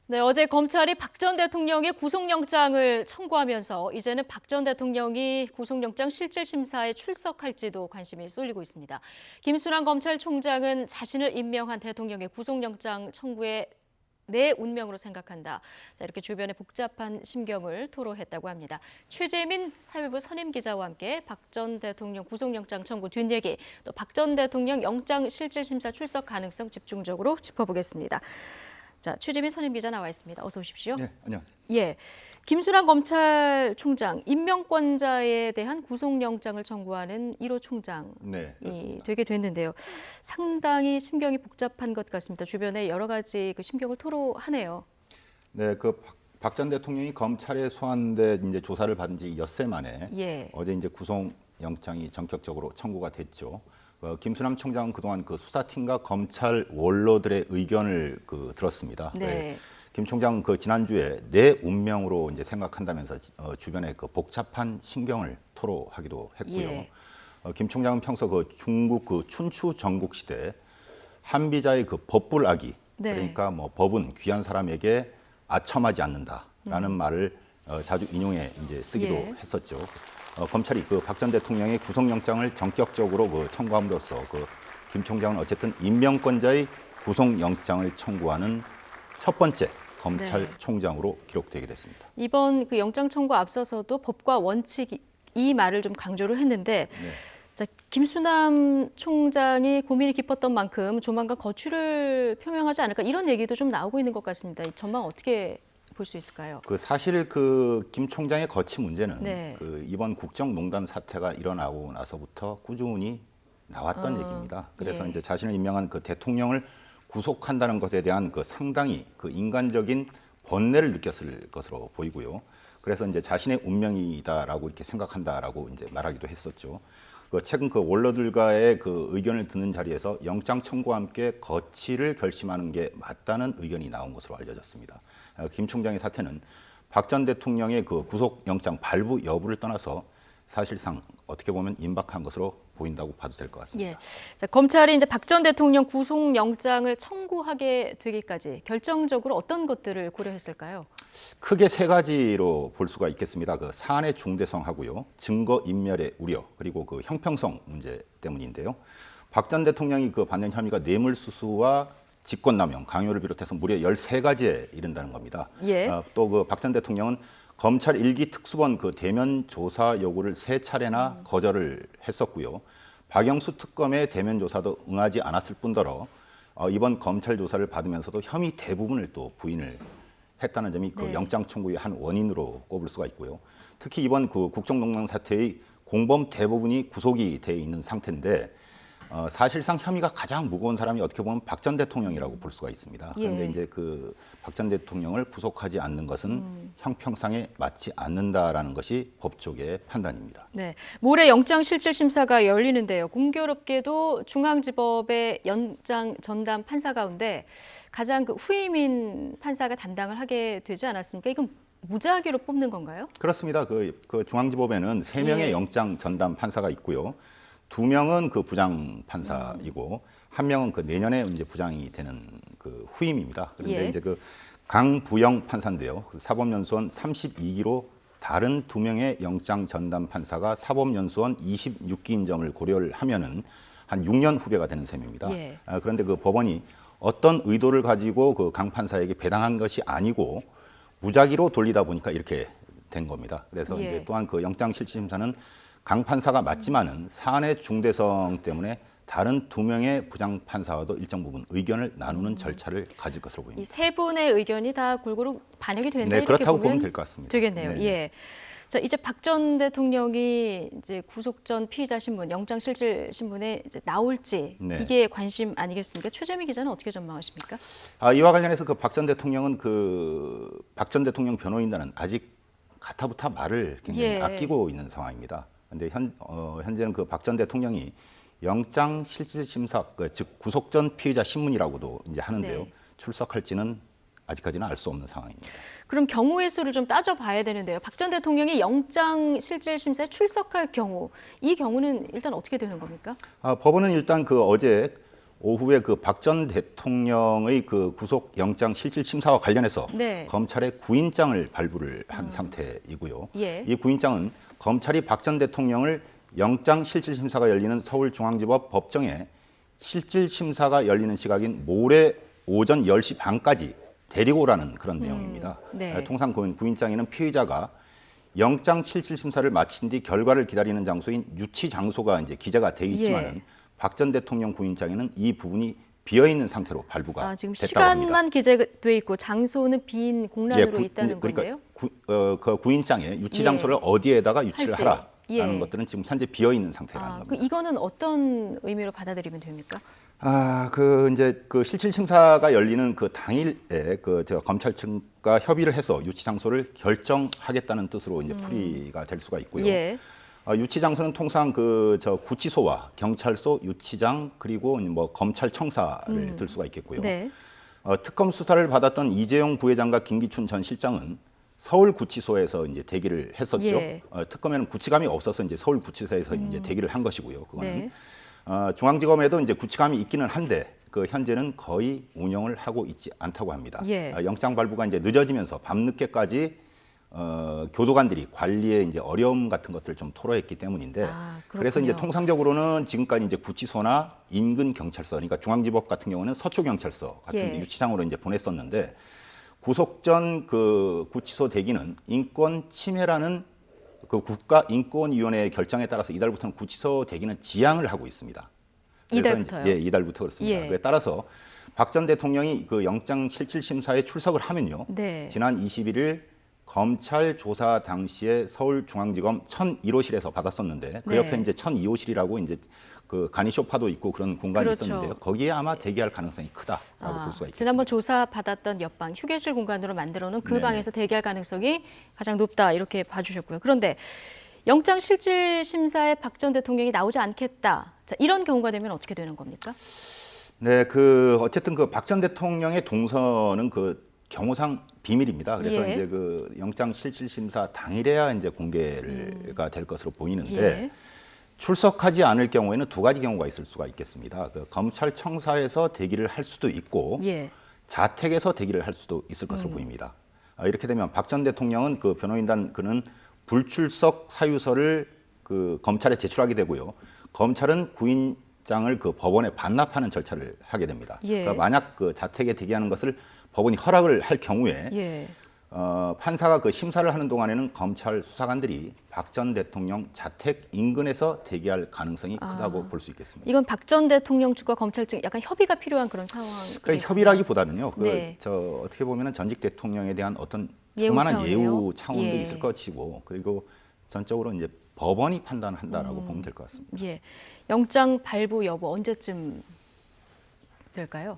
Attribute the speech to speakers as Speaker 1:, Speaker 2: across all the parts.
Speaker 1: 네, 어제 검찰이 박 전 대통령의 구속영장을 청구하면서 이제는 박 전 대통령이 구속영장 실질심사에 출석할지도 관심이 쏠리고 있습니다. 김순환 검찰총장은 자신을 임명한 대통령의 구속영장 청구에 내 운명으로 생각한다. 자, 이렇게 주변의 복잡한 심경을 토로했다고 합니다. 최재민 사회부 선임 기자와 함께 박 전 대통령 구속영장 청구 뒷얘기, 또 박 전 대통령 영장 실질심사 출석 가능성 집중적으로 짚어보겠습니다. 자, 최재민 선임 기자 나와 있습니다. 어서 오십시오.
Speaker 2: 네, 안녕하세요.
Speaker 1: 예, 김순환 검찰총장 임명권자에 대한 구속영장을 청구하는 1호 총장이
Speaker 2: 네, 그렇습니다.
Speaker 1: 되게 됐는데요. 상당히 심경이 복잡한 것 같습니다. 주변에 여러 가지 그 심경을 토로하네요.
Speaker 2: 네, 그 박 전 대통령이 검찰에 소환돼 이제 조사를 받은 지 엿새 만에
Speaker 1: 예.
Speaker 2: 어제 이제 구속영장이 전격적으로 청구가 됐죠. 김순남 총장은 그동안 그 수사팀과 검찰 원로들의 의견을 들었습니다.
Speaker 1: 네.
Speaker 2: 김 총장은 그 지난주에 내 운명으로 이제 생각한다면서 주변에 그 복잡한 심경을 토로하기도 했고요.
Speaker 1: 예.
Speaker 2: 김 총장은 평소 그 중국 그 춘추 전국 시대 한비자의 그 법불아기,
Speaker 1: 네.
Speaker 2: 그러니까 뭐 법은 귀한 사람에게 아첨하지 않는다라는 말을 자주 인용해 이제 쓰기도
Speaker 1: 예.
Speaker 2: 했었죠. 검찰이 그 박 전 대통령의 구속영장을 전격적으로 청구함으로써 김 총장은 어쨌든 임명권자의 구속영장을 청구하는 첫 번째 검찰총장으로 기록되게 됐습니다.
Speaker 1: 이번 그 영장 청구 앞서서도 법과 원칙 이 말을 좀 강조를 했는데
Speaker 2: 네.
Speaker 1: 자, 김순남 총장이 고민이 깊었던 만큼 조만간 거취를 표명하지 않을까 이런 얘기도 좀 나오고 있는 것 같습니다. 이 전망 어떻게 볼 수 있을까요?
Speaker 2: 사실 김 총장의 거취 문제는
Speaker 1: 네.
Speaker 2: 이번 국정농단 사태가 일어나고 나서부터 꾸준히 나왔던 얘기입니다. 그래서
Speaker 1: 예.
Speaker 2: 이제 자신을 임명한 그 대통령을 구속한다는 것에 대한 상당히 인간적인 번뇌를 느꼈을 것으로 보이고요. 그래서 이제 자신의 운명이다라고 이렇게 생각한다라고 이제 말하기도 했었죠. 최근 원로들과의 의견을 듣는 자리에서 영장 청구와 함께 거취를 결심하는 게 맞다는 의견이 나온 것으로 알려졌습니다. 김 총장의 사태는 박 전 대통령의 구속영장 발부 여부를 떠나서 사실상 어떻게 보면 임박한 것으로 보인다고 봐도 될 것 같습니다.
Speaker 1: 예. 자, 검찰이 이제 박 전 대통령 구속영장을 청구하게 되기까지 결정적으로 어떤 것들을 고려했을까요?
Speaker 2: 크게 세 가지로 볼 수가 있겠습니다. 사안의 중대성하고요, 증거 인멸의 우려, 그리고 형평성 문제 때문인데요. 박 전 대통령이 받는 혐의가 뇌물수수와 직권남용, 강요를 비롯해서 무려 13가지에 이른다는 겁니다.
Speaker 1: 예.
Speaker 2: 또 박 전 대통령은 검찰 1기 특수본 대면 조사 요구를 3차례나 거절을 했었고요. 박영수 특검의 대면 조사도 응하지 않았을 뿐더러 이번 검찰 조사를 받으면서도 혐의 대부분을 또 부인을 했다는 점이
Speaker 1: 네.
Speaker 2: 영장 청구의 한 원인으로 꼽을 수가 있고요. 특히 이번 국정농단 사태의 공범 대부분이 구속이 돼 있는 상태인데 사실상 혐의가 가장 무거운 사람이 어떻게 보면 박 전 대통령이라고 볼 수가 있습니다. 그런데
Speaker 1: 예.
Speaker 2: 이제 박 전 대통령을 구속하지 않는 것은 형평상에 맞지 않는다라는 것이 법조계의 판단입니다.
Speaker 1: 네, 모레 영장 실질 심사가 열리는데요. 공교롭게도 중앙지법의 연장 전담 판사 가운데 가장 후임인 판사가 담당을 하게 되지 않았습니까? 이건 무작위로 뽑는 건가요?
Speaker 2: 그렇습니다. 중앙지법에는 3명의
Speaker 1: 예.
Speaker 2: 영장 전담 판사가 있고요. 2명은 부장 판사이고 1명은 내년에 이제 부장이 되는 후임입니다. 그런데
Speaker 1: 예.
Speaker 2: 이제 강부영 판사인데요. 사법연수원 32기로 다른 2명의 영장 전담 판사가 사법연수원 26기 인정을 고려를 하면은 한 6년 후배가 되는 셈입니다.
Speaker 1: 예.
Speaker 2: 그런데 법원이 어떤 의도를 가지고 강 판사에게 배당한 것이 아니고 무작위로 돌리다 보니까 이렇게 된 겁니다. 그래서
Speaker 1: 예.
Speaker 2: 이제 또한 영장 실질심사는 강 판사가 맞지만은 사안의 중대성 때문에 다른 2명의 부장 판사와도 일정 부분 의견을 나누는 절차를 가질 것으로 보입니다.
Speaker 1: 이 세 분의 의견이 다 골고루 반영이 된다
Speaker 2: 네,
Speaker 1: 이렇게
Speaker 2: 그렇다고 보면 될 것 같습니다.
Speaker 1: 되겠네요.
Speaker 2: 네.
Speaker 1: 예. 자, 이제 박 전 대통령이 이제 구속 전 피의자 신문, 영장 실질 신문에 이제 나올지
Speaker 2: 네.
Speaker 1: 이게 관심 아니겠습니까? 최재미 기자는 어떻게 전망하십니까?
Speaker 2: 이와 관련해서 박 전 대통령은 박 전 대통령 변호인단은 아직 가타부타 말을 굉장히
Speaker 1: 예.
Speaker 2: 아끼고 있는 상황입니다. 그런데 현재는 박 전 대통령이 영장 실질 심사, 즉 구속 전 피의자 신문이라고도 이제 하는데요.
Speaker 1: 네.
Speaker 2: 출석할지는 아직까지는 알 수 없는 상황입니다.
Speaker 1: 그럼 경우의 수를 좀 따져봐야 되는데요. 박 전 대통령이 영장 실질 심사에 출석할 경우, 이 경우는 일단 어떻게 되는 겁니까?
Speaker 2: 법원은 일단 어제 오후에 그 박 전 대통령의 그 구속 영장 실질 심사와 관련해서
Speaker 1: 네.
Speaker 2: 검찰에 구인장을 발부를 한 상태이고요.
Speaker 1: 예.
Speaker 2: 이 구인장은 검찰이 박 전 대통령을 영장 실질 심사가 열리는 서울중앙지법 법정에 실질 심사가 열리는 시각인 모레 오전 10시 반까지 데리고 오라는 그런 내용입니다.
Speaker 1: 네.
Speaker 2: 통상 구인장에는 피의자가 영장 실질 심사를 마친 뒤 결과를 기다리는 장소인 유치 장소가 이제 기재가 돼 있지만은
Speaker 1: 예.
Speaker 2: 박 전 대통령 구인장에는 이 부분이 비어 있는 상태로 발부가
Speaker 1: 지금
Speaker 2: 됐다고 합니다.
Speaker 1: 시간만 기재돼 있고 장소는 빈 공란으로 있다는
Speaker 2: 그러니까
Speaker 1: 건데요.
Speaker 2: 그 구인장에 유치
Speaker 1: 예.
Speaker 2: 장소를 어디에다가 유치를
Speaker 1: 할지.
Speaker 2: 하라라는
Speaker 1: 예.
Speaker 2: 것들은 지금 현재 비어 있는 상태라는 겁니다.
Speaker 1: 이거는 어떤 의미로 받아들이면 됩니까?
Speaker 2: 이제 그 실질 심사가 열리는 그 당일에 제가 검찰 측과 협의를 해서 유치 장소를 결정하겠다는 뜻으로 이제 풀이가 될 수가 있고요.
Speaker 1: 예.
Speaker 2: 유치 장소는 통상 구치소와 경찰서, 유치장 그리고 뭐 검찰청사를 들 수가 있겠고요.
Speaker 1: 네.
Speaker 2: 특검 수사를 받았던 이재용 부회장과 김기춘 전 실장은 서울구치소에서 이제 대기를 했었죠.
Speaker 1: 예.
Speaker 2: 특검에는 구치감이 없어서 이제 서울구치소에서 이제 대기를 한 것이고요. 그거는
Speaker 1: 네.
Speaker 2: 중앙지검에도 이제 구치감이 있기는 한데 현재는 거의 운영을 하고 있지 않다고 합니다.
Speaker 1: 예.
Speaker 2: 영장 발부가 이제 늦어지면서 밤늦게까지 교도관들이 관리에 이제 어려움 같은 것들을 좀 토로했기 때문인데 그래서 이제 통상적으로는 지금까지 이제 구치소나 인근 경찰서, 그러니까 중앙지법 같은 경우는 서초 경찰서 같은
Speaker 1: 예.
Speaker 2: 유치장으로 이제 보냈었는데 구속 전 그 구치소 대기는 인권 침해라는 그 국가인권위원회의 결정에 따라서 이달부터는 구치소 대기는 지양을 하고 있습니다.
Speaker 1: 이달부터요?
Speaker 2: 예, 이달부터 그렇습니다.
Speaker 1: 예.
Speaker 2: 그에 따라서 박 전 대통령이 그 영장 실질 심사에 출석을 하면요.
Speaker 1: 네.
Speaker 2: 지난 21일 검찰 조사 당시에 서울중앙지검 1001호실에서 받았었는데 그
Speaker 1: 네.
Speaker 2: 옆에 이제 1002호실이라고 이제 그 간이 소파도 있고 그런 공간이
Speaker 1: 그렇죠.
Speaker 2: 있었는데요. 거기에 아마 대기할 가능성이 크다라고 볼 수가 있겠습니다.
Speaker 1: 지난번 조사 받았던 옆방 휴게실 공간으로 만들어 놓은 그
Speaker 2: 네네.
Speaker 1: 방에서 대기할 가능성이 가장 높다 이렇게 봐주셨고요. 그런데 영장 실질 심사에 박 전 대통령이 나오지 않겠다. 자, 이런 경우가 되면 어떻게 되는 겁니까?
Speaker 2: 네, 어쨌든 그 박 전 대통령의 동선은 그 경호상 비밀입니다. 그래서
Speaker 1: 예.
Speaker 2: 이제 그 영장 실질 심사 당일에야 이제 공개가 될 것으로 보이는데
Speaker 1: 예.
Speaker 2: 출석하지 않을 경우에는 두 가지 경우가 있을 수가 있겠습니다. 검찰청사에서 대기를 할 수도 있고
Speaker 1: 예.
Speaker 2: 자택에서 대기를 할 수도 있을 것으로 보입니다. 이렇게 되면 박 전 대통령은 그 변호인단 그는 불출석 사유서를 그 검찰에 제출하게 되고요. 검찰은 구인장을 그 법원에 반납하는 절차를 하게 됩니다.
Speaker 1: 예.
Speaker 2: 그러니까 만약 그 자택에 대기하는 것을 법원이 허락을 할 경우에
Speaker 1: 예.
Speaker 2: 판사가 그 심사를 하는 동안에는 검찰 수사관들이 박 전 대통령 자택 인근에서 대기할 가능성이 크다고 볼 수 있겠습니다.
Speaker 1: 이건 박 전 대통령 측과 검찰 측 약간 협의가 필요한 그런 상황.
Speaker 2: 그러니까 협의라기보다는요.
Speaker 1: 네.
Speaker 2: 어떻게 보면은 전직 대통령에 대한 어떤
Speaker 1: 예우
Speaker 2: 그만한
Speaker 1: 차원이요?
Speaker 2: 예우 차원도
Speaker 1: 예.
Speaker 2: 있을 것이고 그리고 전적으로 이제 법원이 판단한다라고 보면 될 것 같습니다.
Speaker 1: 예. 영장 발부 여부 언제쯤 될까요?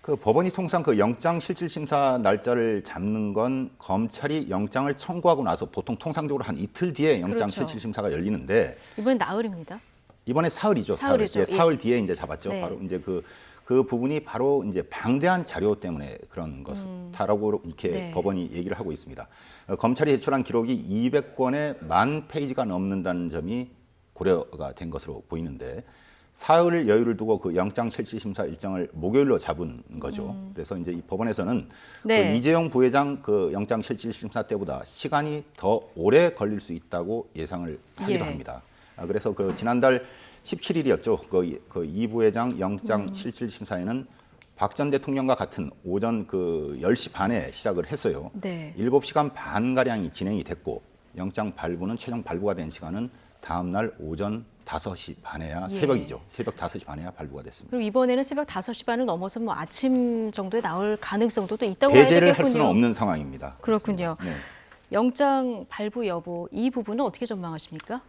Speaker 2: 그 법원이 통상 그 영장 실질 심사 날짜를 잡는 건 검찰이 영장을 청구하고 나서 보통 통상적으로 한 이틀 뒤에 영장
Speaker 1: 그렇죠.
Speaker 2: 실질 심사가 열리는데
Speaker 1: 이번엔 나흘입니다.
Speaker 2: 이번에 사흘이죠.
Speaker 1: 사흘이죠.
Speaker 2: 예, 사흘 뒤에 이제 잡았죠.
Speaker 1: 네.
Speaker 2: 바로 이제 그 부분이 바로 이제 방대한 자료 때문에 그런 것다라고 이렇게
Speaker 1: 네.
Speaker 2: 법원이 얘기를 하고 있습니다. 검찰이 제출한 기록이 200건에 10,000페이지가 넘는다는 점이 고려가 된 것으로 보이는데 사흘 여유를 두고 그 영장 실질 심사 일정을 목요일로 잡은 거죠. 그래서 이제 이 법원에서는
Speaker 1: 네.
Speaker 2: 그 이재용 부회장 그 영장 실질 심사 때보다 시간이 더 오래 걸릴 수 있다고 예상을 하기도
Speaker 1: 예.
Speaker 2: 합니다. 그래서 그 지난달 17일이었죠. 이 부회장 영장 실질 심사에는 박 전 대통령과 같은 오전 10시 반에 시작을 했어요.
Speaker 1: 네.
Speaker 2: 7시간 반 가량이 진행이 됐고 영장 발부는 최종 발부가 된 시간은 다음 날 오전 5시 반에야
Speaker 1: 예.
Speaker 2: 새벽이죠. 새벽 5시 반에야 발부가 됐습니다.
Speaker 1: 그리고 이번에는 새벽 5시 반을 넘어서 뭐 아침 정도에 나올 가능성도 또 있다고
Speaker 2: 배제를
Speaker 1: 해야겠군요.
Speaker 2: 할 수는 없는 상황입니다.
Speaker 1: 그렇군요.
Speaker 2: 네.
Speaker 1: 영장 발부 여부 이 부분은 어떻게 전망하십니까?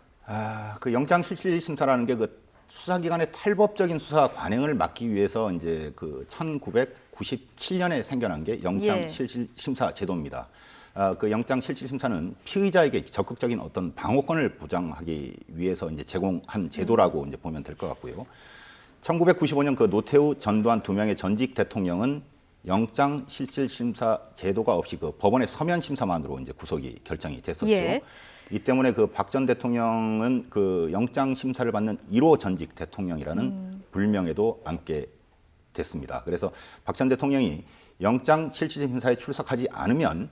Speaker 2: 그 영장 실질 심사라는 게 그 수사기관의 탈법적인 수사 관행을 막기 위해서 이제 그 1997년에 생겨난 게 영장
Speaker 1: 예.
Speaker 2: 실질 심사 제도입니다. 그 영장 실질 심사는 피의자에게 적극적인 어떤 방어권을 보장하기 위해서 이제 제공한 제도라고 이제 보면 될 것 같고요. 1995년 그 노태우, 전두환 두 명의 전직 대통령은 영장 실질 심사 제도가 없이 그 법원의 서면 심사만으로 이제 구속이 결정이 됐었죠.
Speaker 1: 예.
Speaker 2: 이 때문에 그 박 전 대통령은 그 영장 심사를 받는 1호 전직 대통령이라는 불명예도 안게 됐습니다. 그래서 박 전 대통령이 영장 실질심사에 출석하지 않으면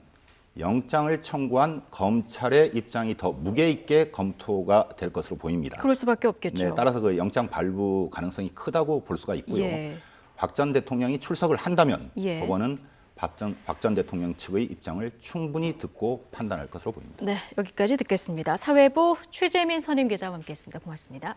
Speaker 2: 영장을 청구한 검찰의 입장이 더 무게 있게 검토가 될 것으로 보입니다.
Speaker 1: 그럴 수밖에 없겠죠.
Speaker 2: 네, 따라서 그 영장 발부 가능성이 크다고 볼 수가 있고요.
Speaker 1: 예.
Speaker 2: 박 전 대통령이 출석을 한다면
Speaker 1: 예.
Speaker 2: 법원은 박 전 대통령 측의 입장을 충분히 듣고 판단할 것으로 보입니다.
Speaker 1: 네, 여기까지 듣겠습니다. 사회부 최재민 선임 기자와 함께했습니다. 고맙습니다.